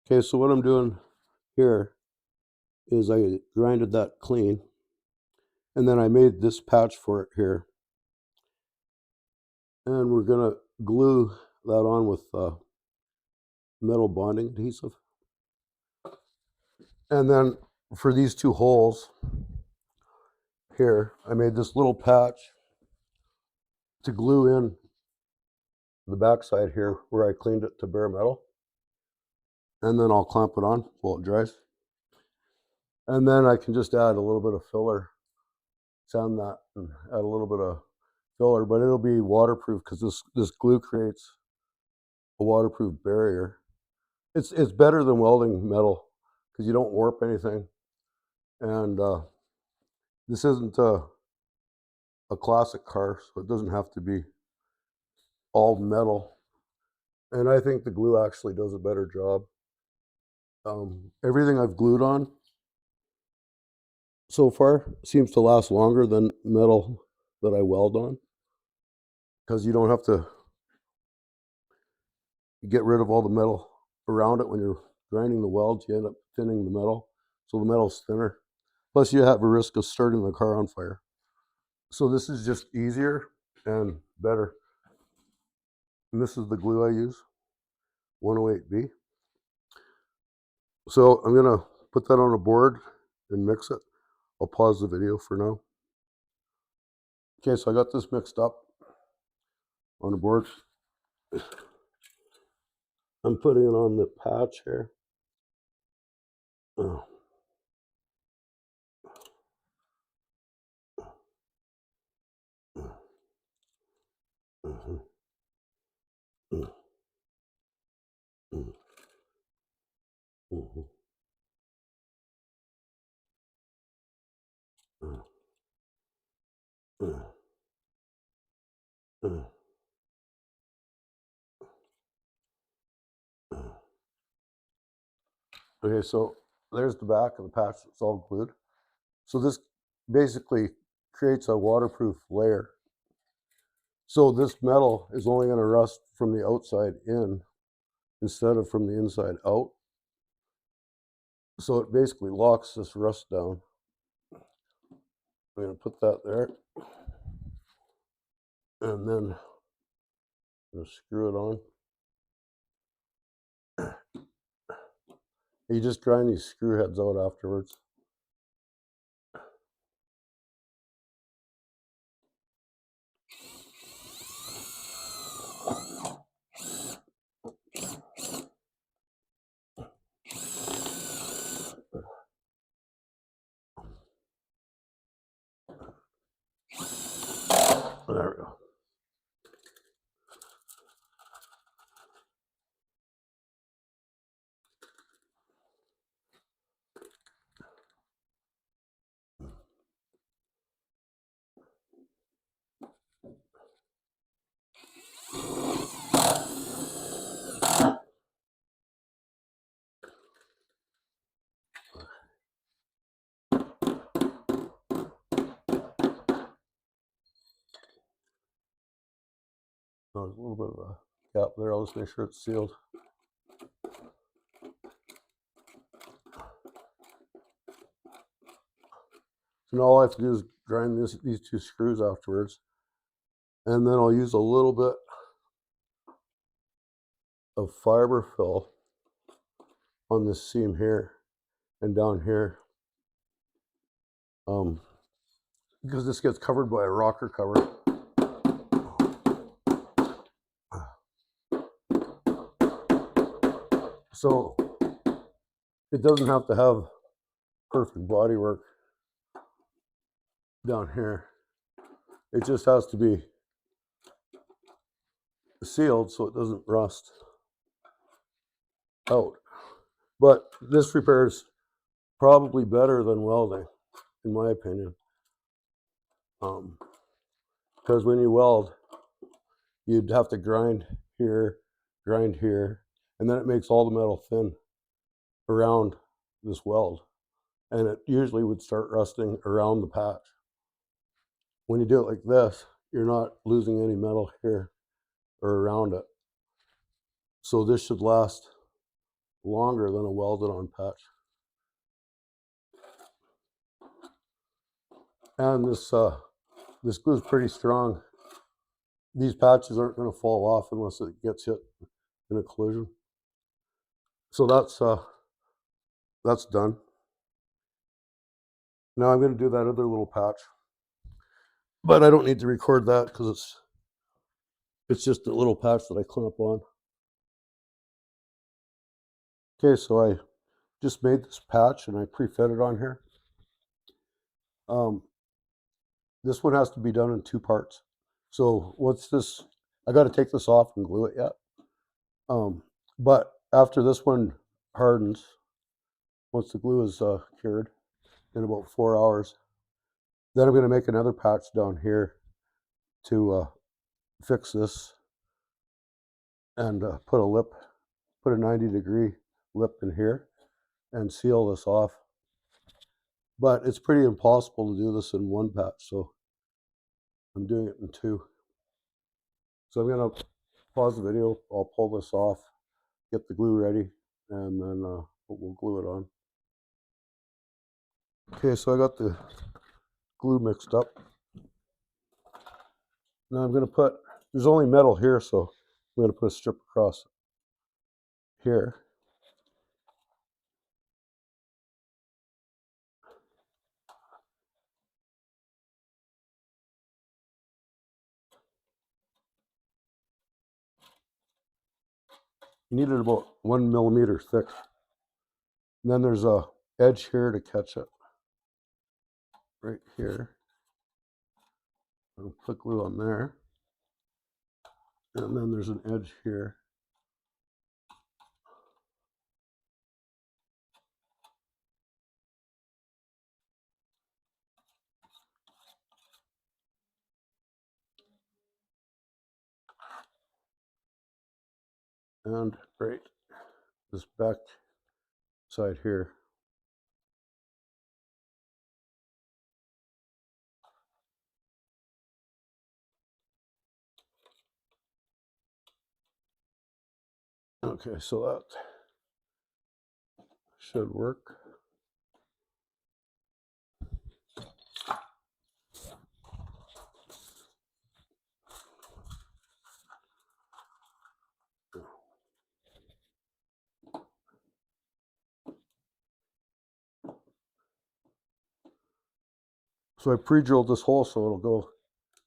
Okay, so what I'm doing here is I grinded that clean, and then I made this patch for it here. And we're gonna glue that on with metal bonding adhesive. And then for these two holes here, I made this little patch to glue in the backside here where I cleaned it to bare metal. And then I'll clamp it on while it dries. And then I can just add a little bit of filler, sand that, and add a little bit of filler, but it'll be waterproof because this glue creates a waterproof barrier. It's better than welding metal because you don't warp anything. And this isn't a classic car, so it doesn't have to be all metal. And I think the glue actually does a better job. Everything I've glued on so far seems to last longer than metal that I weld on because you don't have to get rid of all the metal around it when you're grinding the welds. You end up thinning the metal, so the metal's thinner. Plus, you have a risk of starting the car on fire. So this is just easier and better. And this is the glue I use, 108B. So I'm gonna put that on a board and mix it. I'll pause the video for now. Okay, so I got this mixed up on the board. I'm putting it on the patch here. Oh. Mm-hmm. Mm-hmm. Mm-hmm. Mm-hmm. Okay, so there's the back of the patch. It's all glued. So this basically creates a waterproof layer. So this metal is only going to rust from the outside in instead of from the inside out. So it basically locks this rust down. I'm going to put that there. And then I'm going to screw it on. You just grind these screw heads out afterwards. There we go. Oh, there's a little bit of a gap there. I'll just make sure it's sealed. So now all I have to do is grind these two screws afterwards. And then I'll use a little bit of fiber fill on this seam here and down here. Because this gets covered by a rocker cover. So it doesn't have to have perfect bodywork down here. It just has to be sealed so it doesn't rust out. But this repair is probably better than welding, in my opinion. Because when you weld, you'd have to grind here, and then it makes all the metal thin around this weld. And it usually would start rusting around the patch. When you do it like this, you're not losing any metal here or around it. So this should last longer than a welded on patch. And this glue is pretty strong. These patches aren't going to fall off unless it gets hit in a collision. So that's done. Now I'm going to do that other little patch, but I don't need to record that because it's just a little patch that I clamp on. Okay, so I just made this patch and I pre-fit it on here. This one has to be done in 2 parts. So what's this? I got to take this off and glue it yet. But after this one hardens, once the glue is cured in about 4 hours, then I'm going to make another patch down here to fix this and put a 90-degree lip in here and seal this off. But it's pretty impossible to do this in 1 patch, so I'm doing it in 2. So I'm going to pause the video, I'll pull this off, get the glue ready, and then we'll glue it on. Okay, so I got the glue mixed up. Now I'm going to put, there's only metal here, so I'm going to put a strip across here. You need it about 1 millimeter thick. And then there's a edge here to catch it. Right here. I'll put glue on there. And then there's an edge here. And right this back side here. Okay, so that should work. So I pre-drilled this hole so it'll go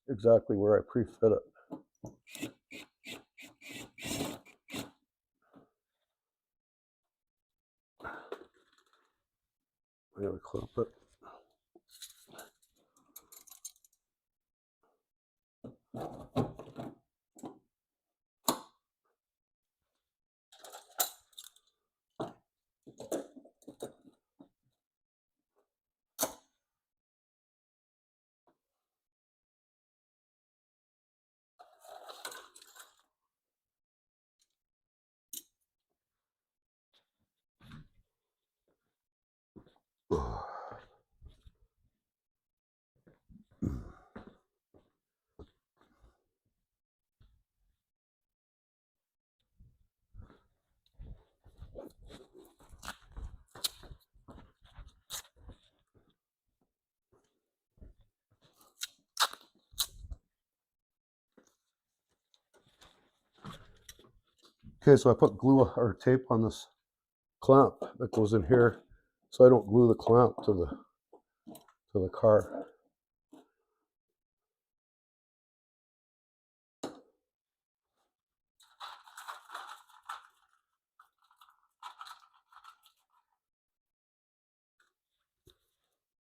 exactly where I pre-fit it. I gotta clamp it. Okay, so I put glue or tape on this clamp that goes in here so I don't glue the clamp to the car.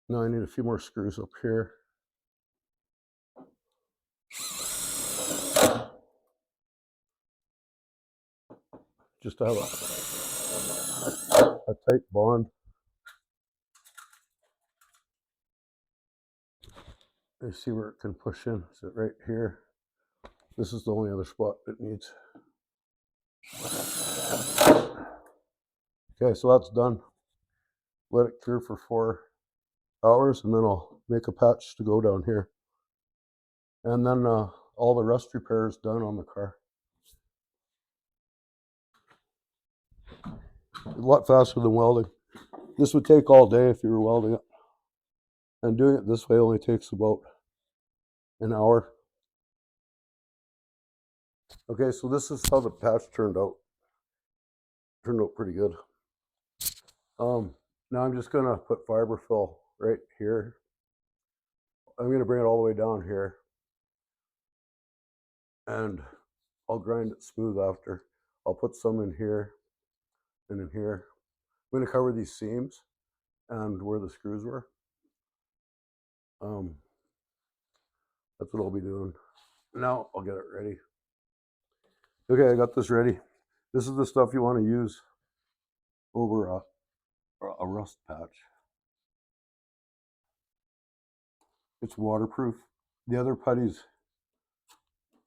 Now I need a few more screws up here. Just to have a tight bond. You see where it can push in. Is it right here? This is the only other spot it needs. Okay, so that's done. Let it cure for 4 hours and then I'll make a patch to go down here. And then all the rust repair is done on the car. A lot faster than welding. This would take all day if you were welding it. And doing it this way only takes about an hour. Okay, so this is how the patch turned out. Turned out pretty good. Now I'm just gonna put fiberfill right here. I'm gonna bring it all the way down here, and I'll grind it smooth after. I'll put some in here and in here. I'm gonna cover these seams and where the screws were. That's what I'll be doing. Now I'll get it ready. Okay, I got this ready. This is the stuff you want to use over a rust patch. It's waterproof. The other putties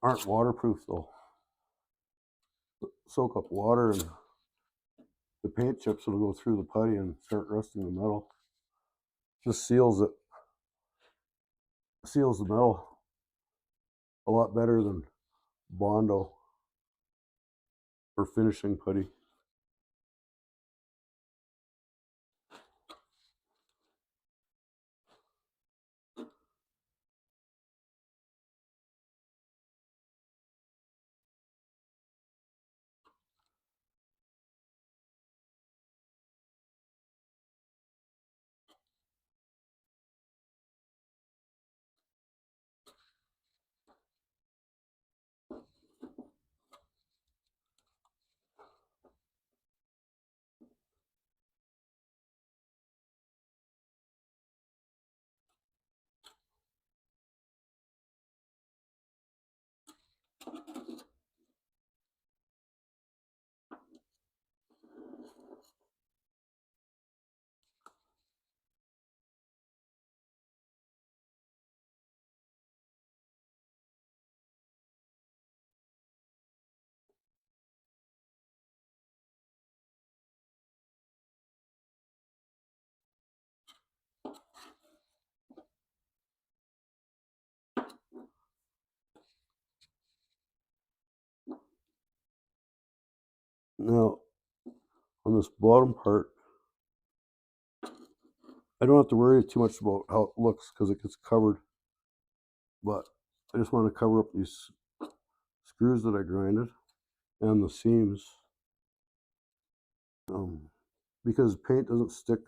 aren't waterproof though. Soak up water and the paint chips will go through the putty and start rusting the metal. Just seals it. Seals the metal a lot better than Bondo or finishing putty. Now, on this bottom part, I don't have to worry too much about how it looks because it gets covered. But I just want to cover up these screws that I grinded and the seams because paint doesn't stick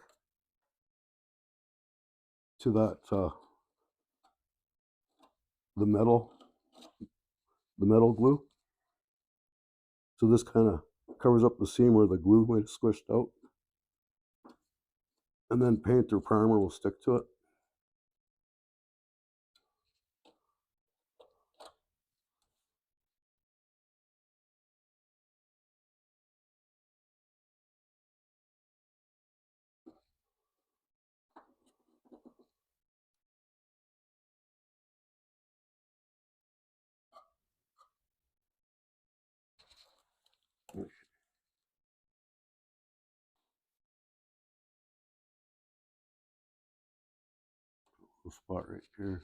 to that the metal glue. So this kind of covers up the seam where the glue might have squished out. And then paint or primer will stick to it. The spot right here.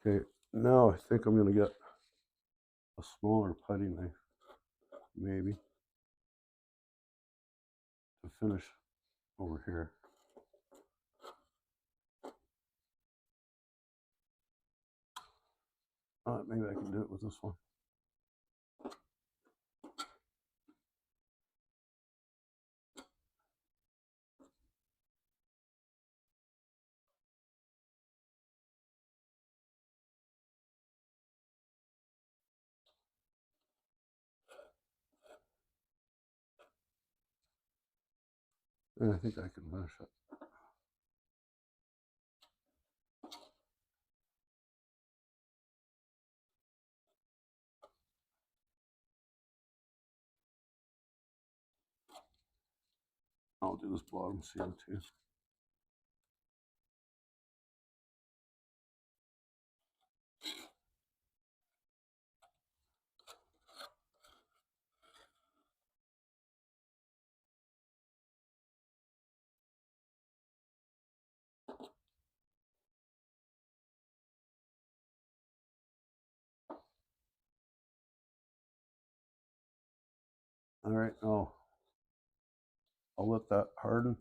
Okay, now I think I'm going to get a smaller putty knife, maybe, to finish over here. Maybe I can do it with this one. And I think I can finish it. I'll do this bottom seam too. All right, now I'll let that harden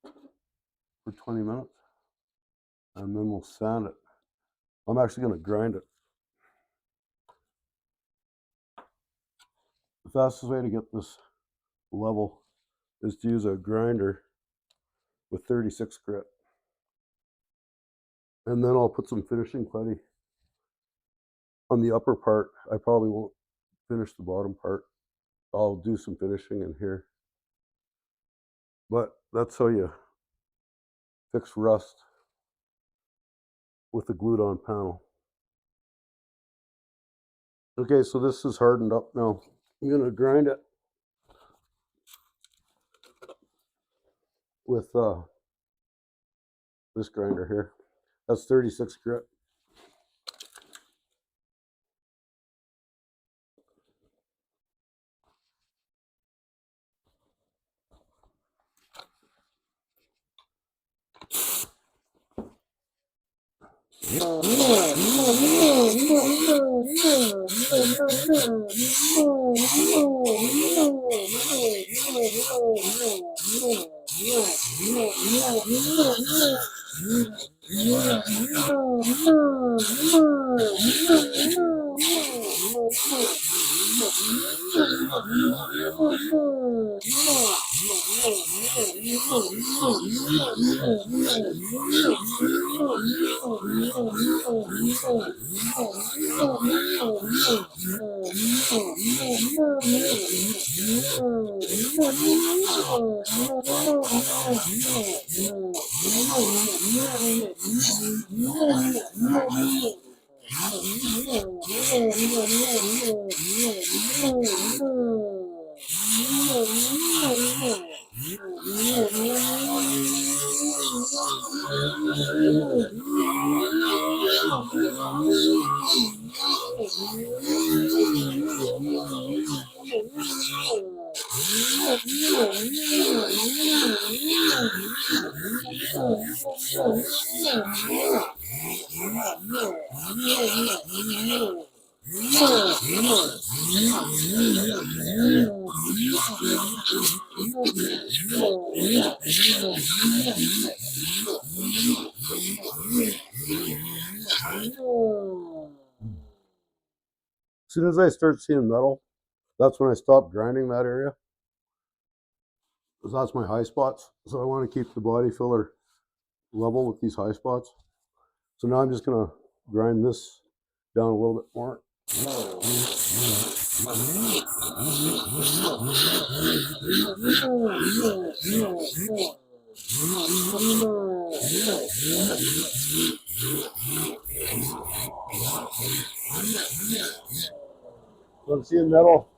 for 20 minutes and then we'll sand it. I'm actually going to grind it. The fastest way to get this level is to use a grinder with 36 grit. And then I'll put some finishing putty on the upper part. I probably won't finish the bottom part. I'll do some finishing in here. But that's how you fix rust with a glued on panel. Okay, so this is hardened up now. I'm going to grind it with this grinder here. That's 36 grit. As soon as I start seeing metal, that's when I stop grinding that area. Because that's my high spots. So I want to keep the body filler level with these high spots. So now I'm just going to grind this down a little bit more. So I'm seeing metal.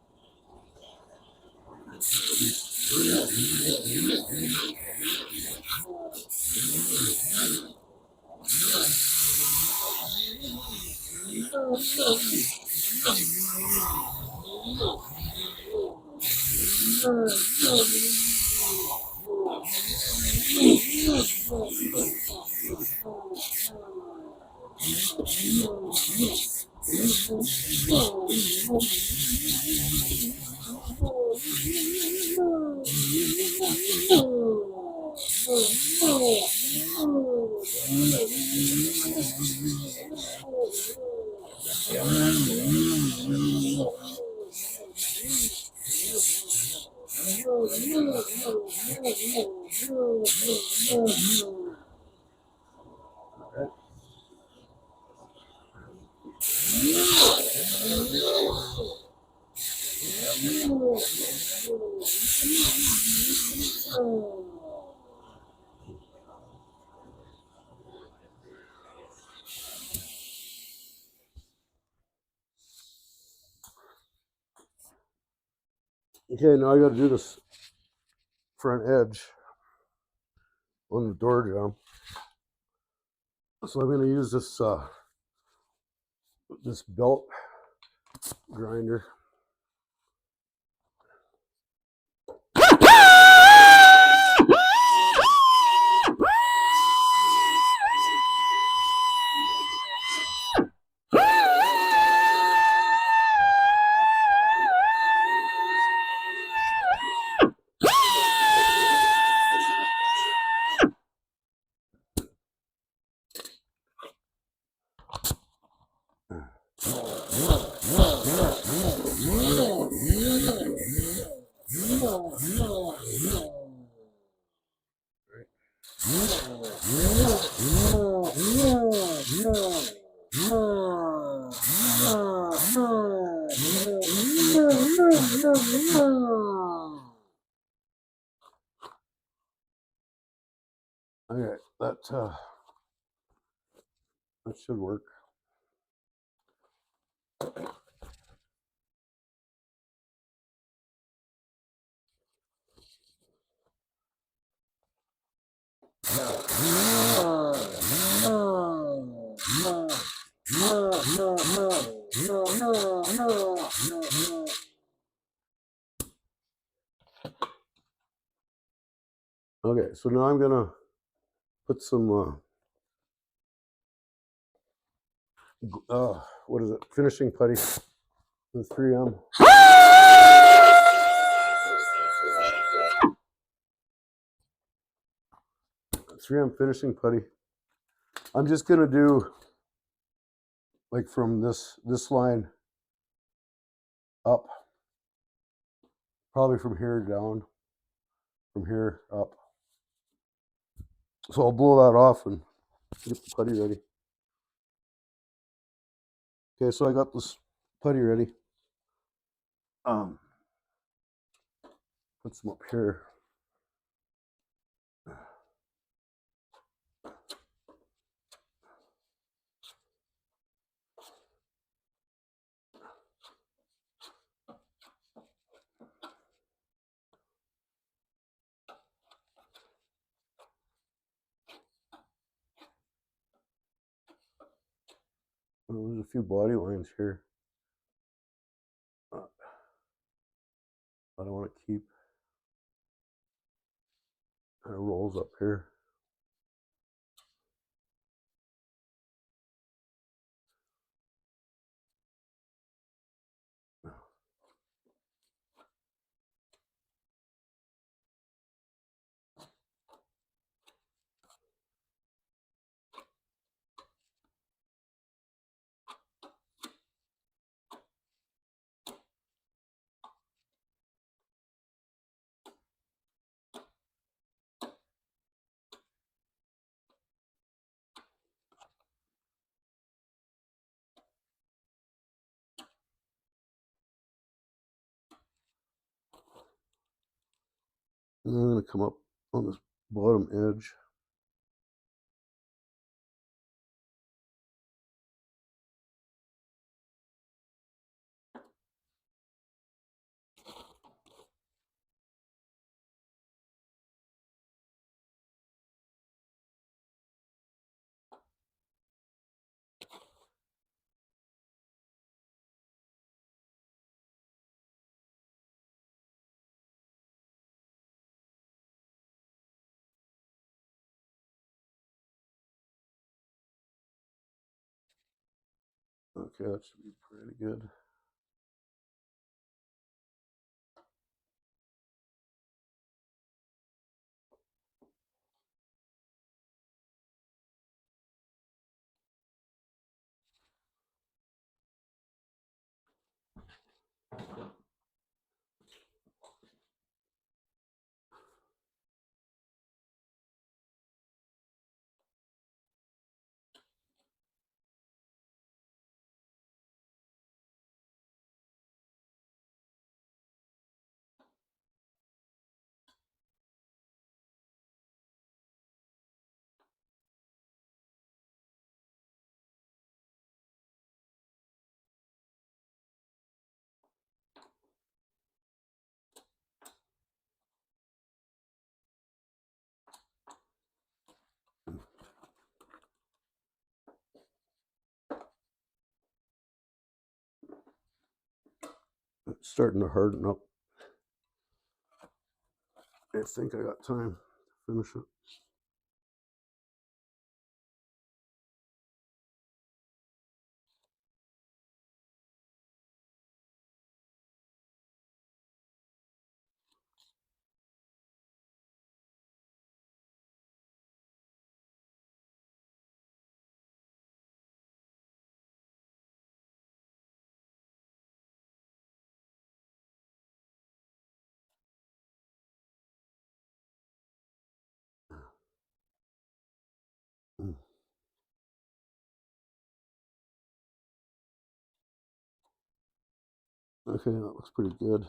Okay, now I got to do this front edge on the door jamb. So I'm going to use this this belt grinder. Okay, that should work. Okay, so now I'm gonna put some what is it? Finishing putty with 3M. 3M finishing putty. I'm just gonna do like from this line up, probably from here down, from here up. So I'll blow that off and get the putty ready. Okay, so I got this putty ready. Put some up here. Oh, there's a few body lines here. I don't want to keep. Kind of rolls up here. And I'm going to come up on this bottom edge. Okay, that should be pretty good. It's starting to harden up. I think I got time to finish it. Okay, that looks pretty good.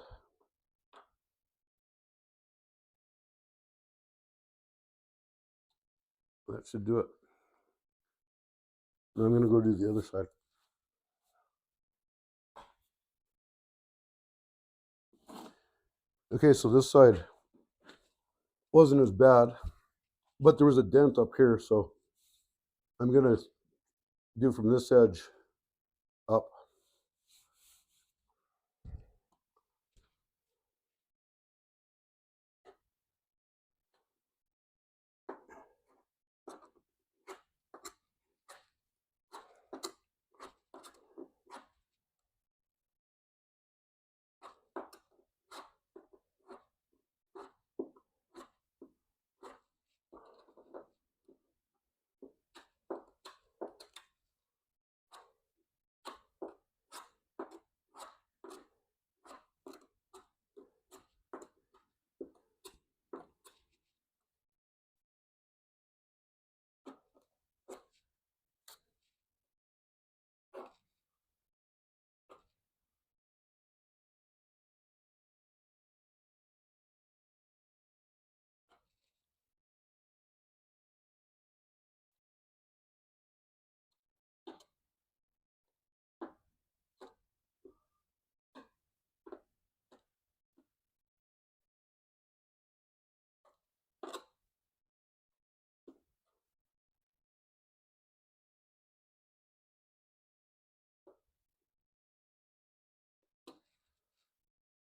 That should do it. Now I'm going to go do the other side. Okay, so this side wasn't as bad, but there was a dent up here, so I'm going to do from this edge up.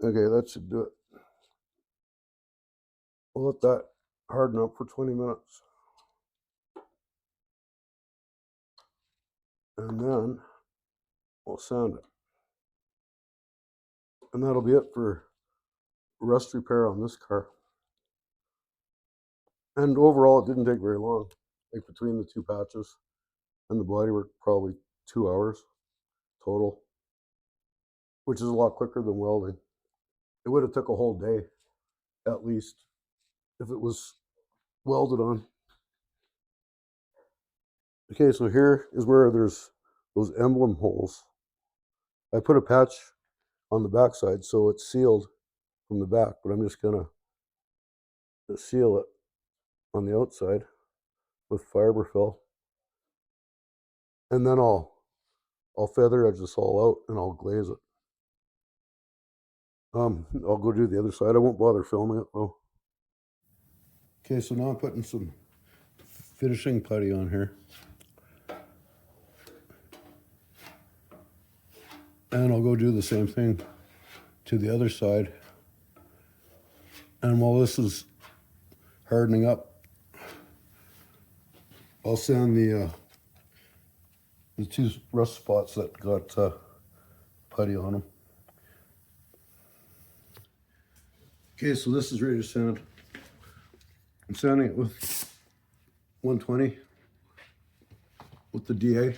Okay, that should do it. We'll let that harden up for 20 minutes. And then we'll sand it. And that'll be it for rust repair on this car. And overall, it didn't take very long. Like between the two patches and the body work, probably 2 hours total, which is a lot quicker than welding. It would have took a whole day, at least, if it was welded on. Okay, so here is where there's those emblem holes. I put a patch on the backside so it's sealed from the back, but I'm just gonna seal it on the outside with fiberfill, and then I'll feather edge this all out and I'll glaze it. I'll go do the other side. I won't bother filming it though. Okay, so now I'm putting some finishing putty on here. And I'll go do the same thing to the other side. And while this is hardening up, I'll sand the two rust spots that got putty on them. Okay, so this is ready to sand. I'm sanding it with 120 with the DA.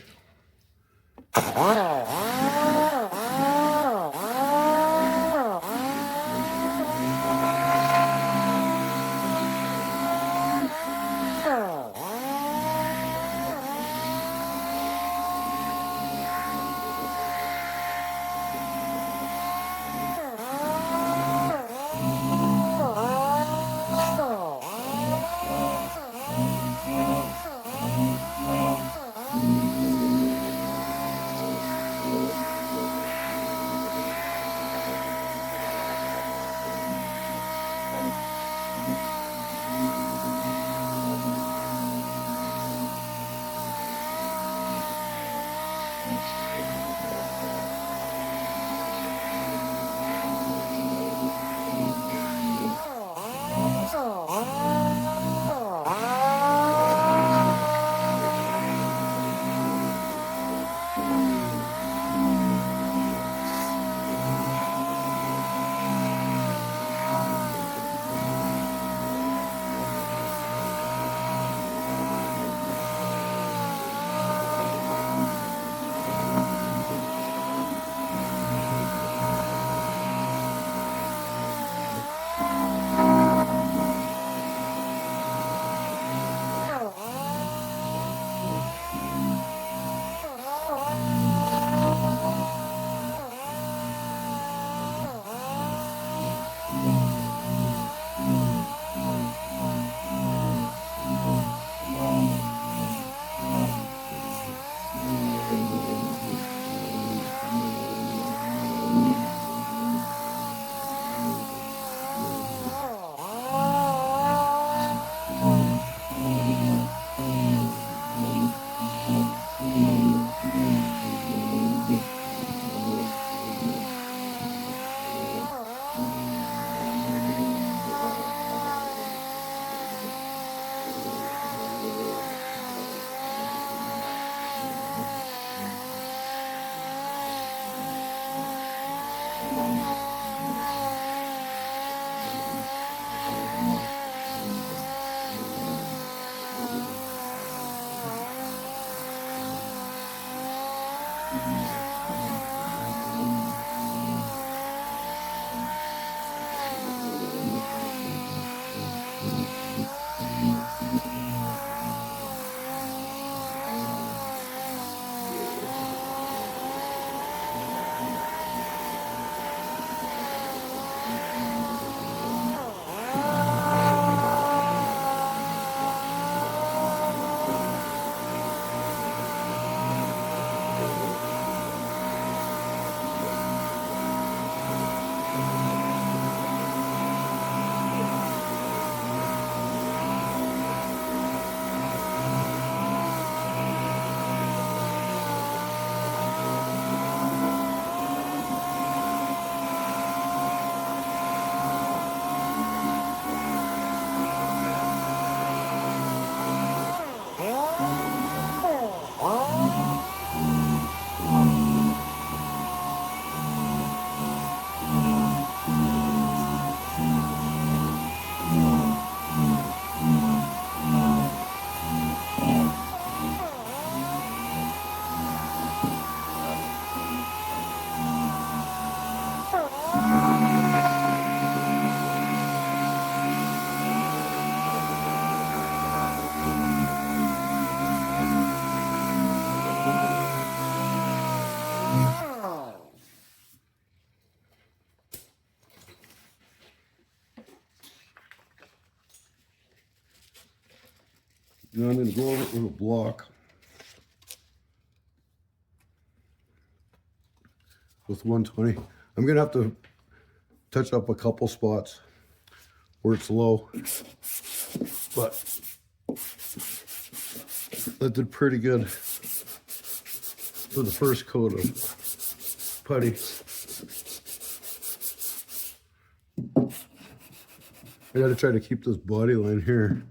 Now I'm going to go over it with a block with 120. I'm going to have to touch up a couple spots where it's low, but that did pretty good for the first coat of putty. I got to try to keep this body line here.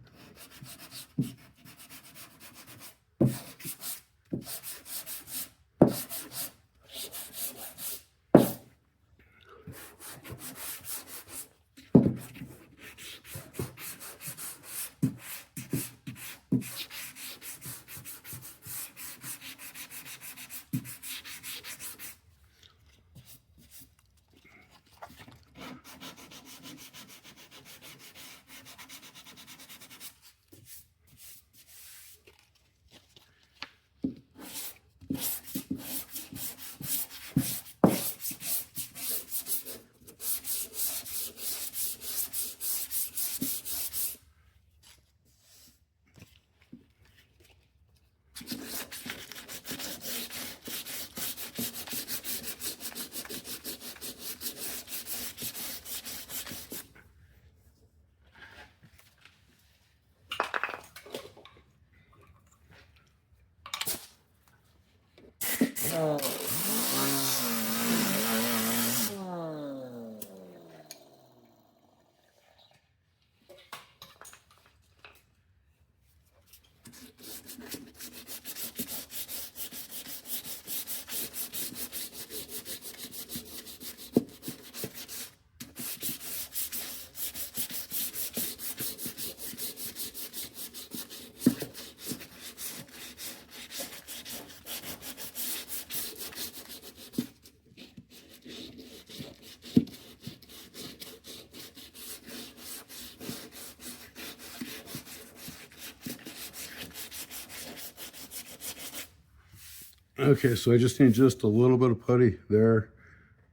Okay, so I just need just a little bit of putty there,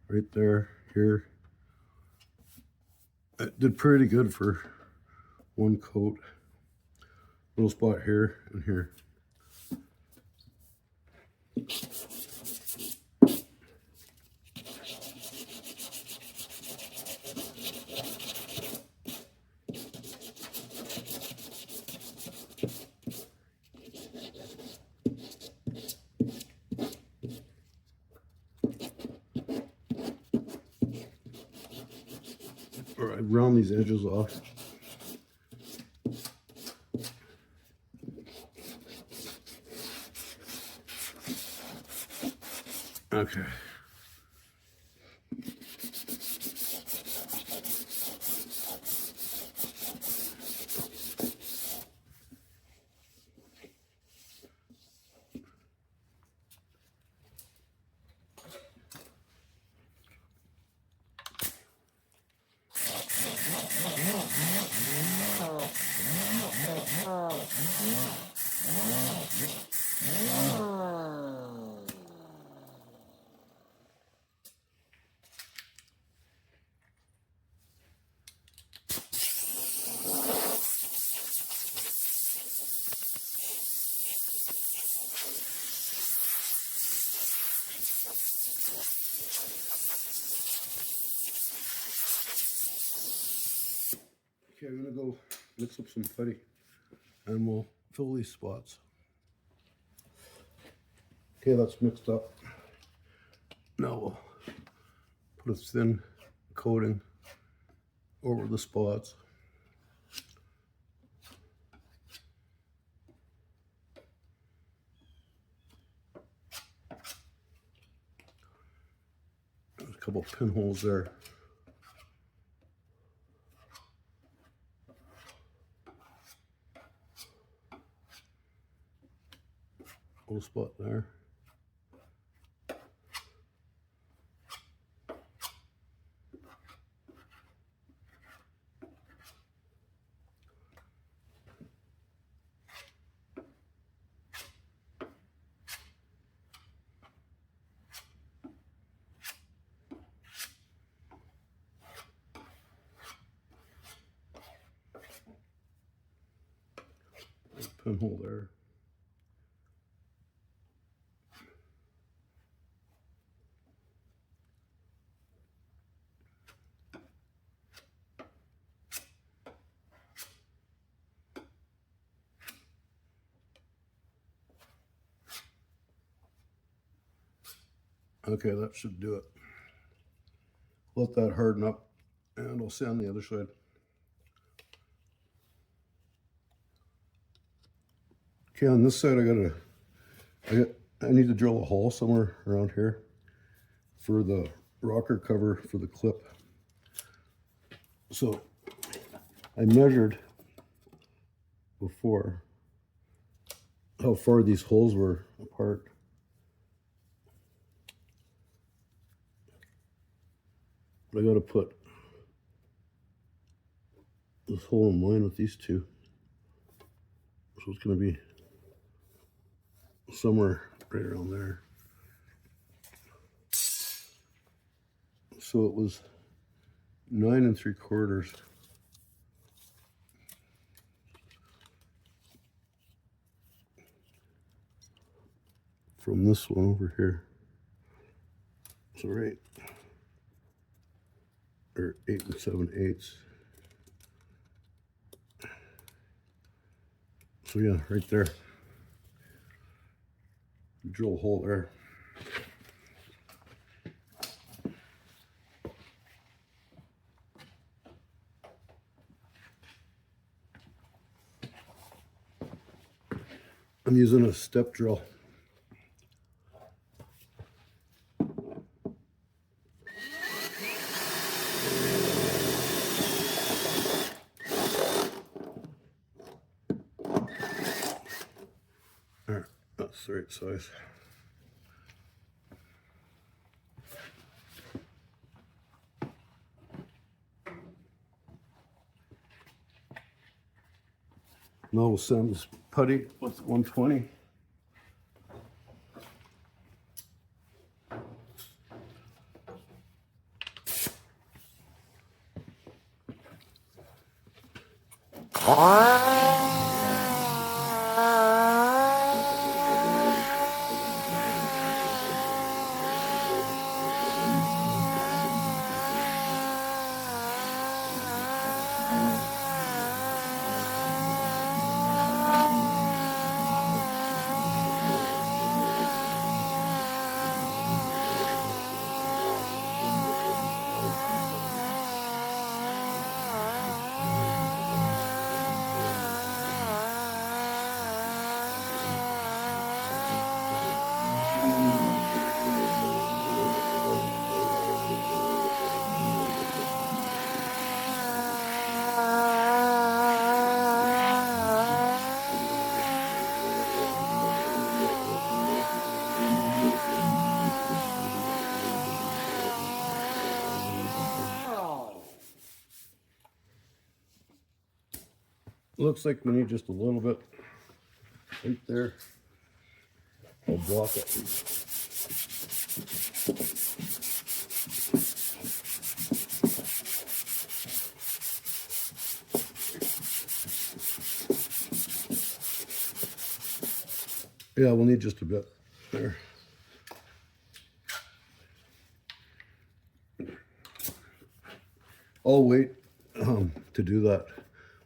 right there, here. It did pretty good for one coat. Little spot here and here. All right, round these edges off. Okay. Okay, I'm gonna go mix up some putty and we'll fill these spots. Okay, that's mixed up. Now we'll put a thin coating over the spots. There's a couple pinholes there. Little spot there. Pinhole there. Okay, that should do it. Let that harden up, and I'll sand the other side. Okay, on this side I need to drill a hole somewhere around here for the rocker cover for the clip. So I measured before how far these holes were apart. But I got to put this hole in line with these two. So it's going to be somewhere right around there. So it was 9 3/4 from this one over here. So right, or 8 7/8. So yeah, right there. Drill a hole there. I'm using a step drill. There, that's the right size. Now we'll sand this putty with 120. Looks like we need just a little bit right there. I'll block it. Yeah, we'll need just a bit there. I'll wait to do that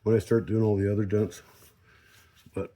when I start doing all the other dents. But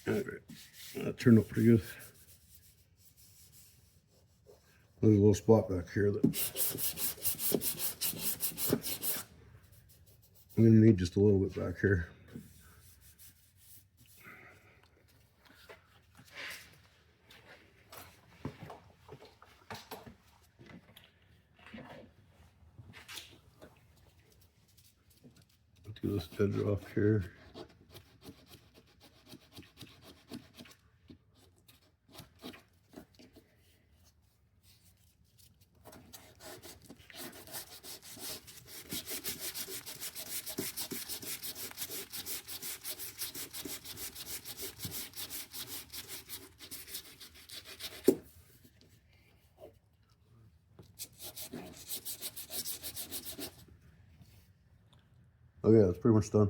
Alright, that turned out pretty good. There's a little spot back here that I'm going to need just a little bit back here. Let's get this edge off here. Okay, that's pretty much done.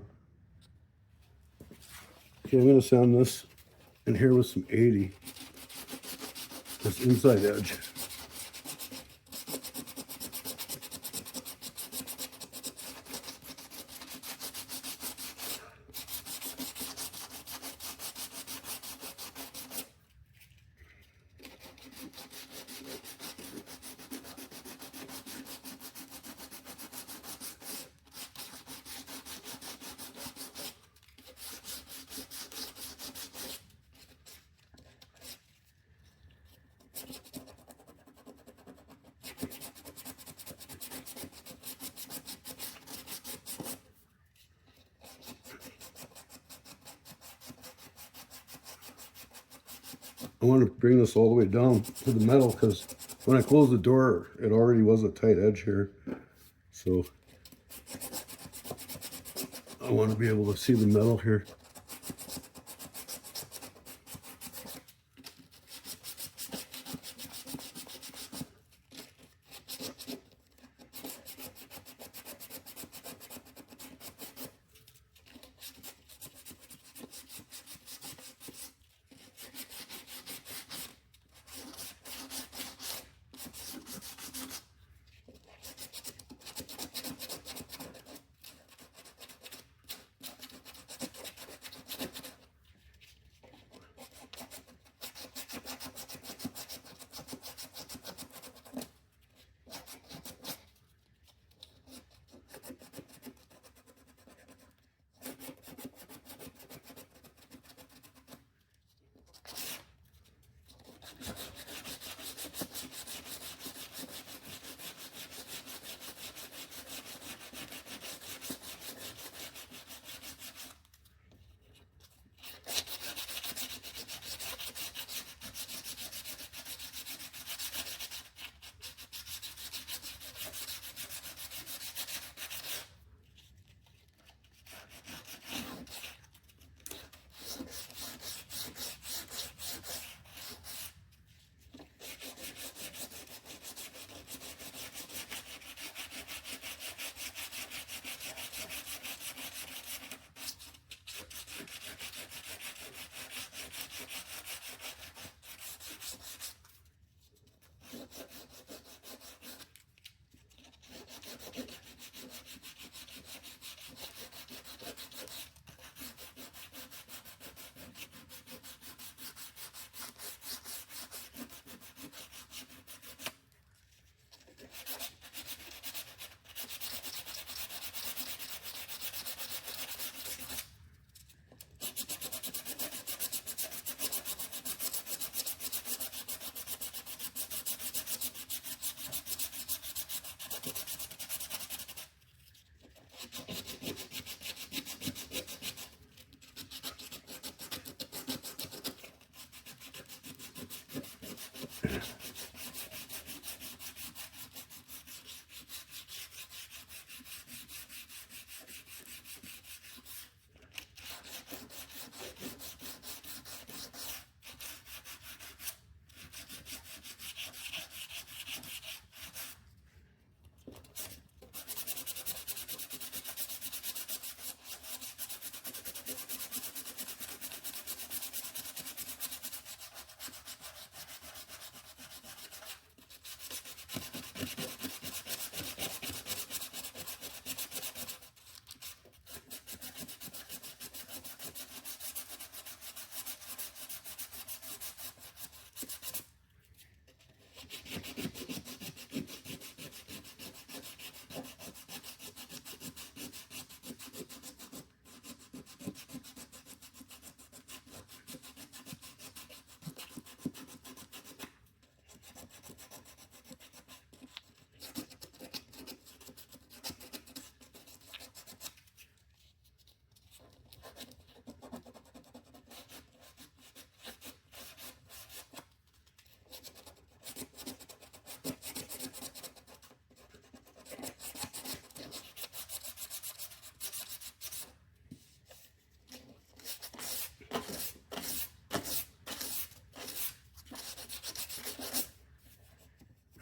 Okay, I'm going to sand this in here with some 80. This inside edge. I want to bring this all the way down to the metal because when I closed the door, it already was a tight edge here. So I want to be able to see the metal here.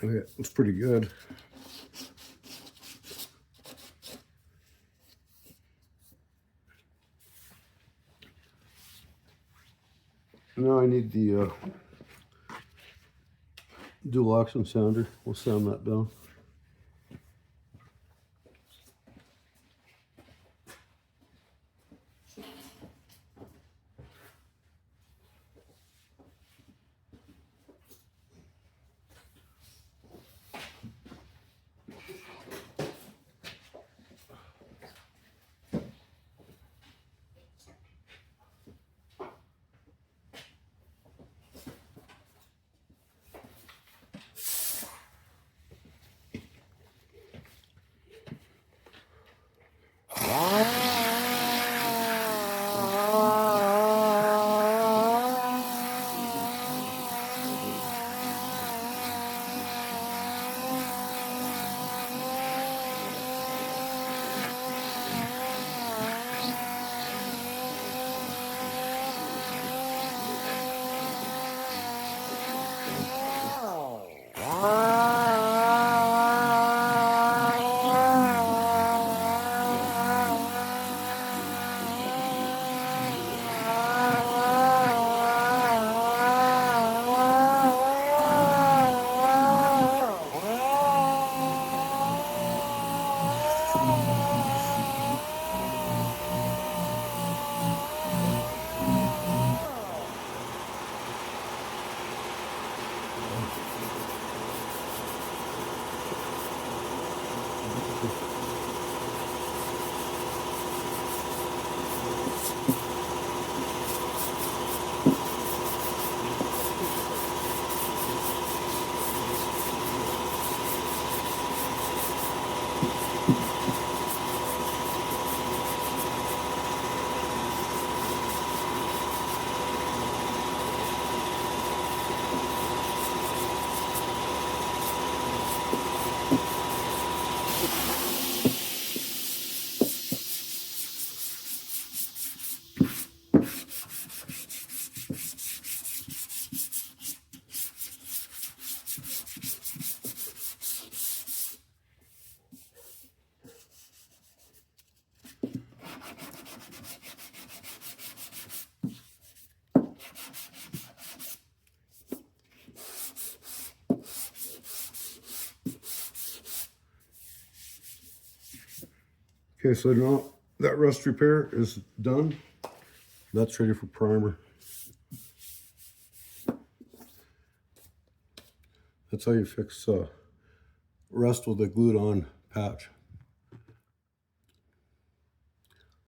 Okay, it's pretty good. Now I need the dual action sander. We'll sand that down. Okay, so now that rust repair is done. That's ready for primer. That's how you fix rust with a glued on patch.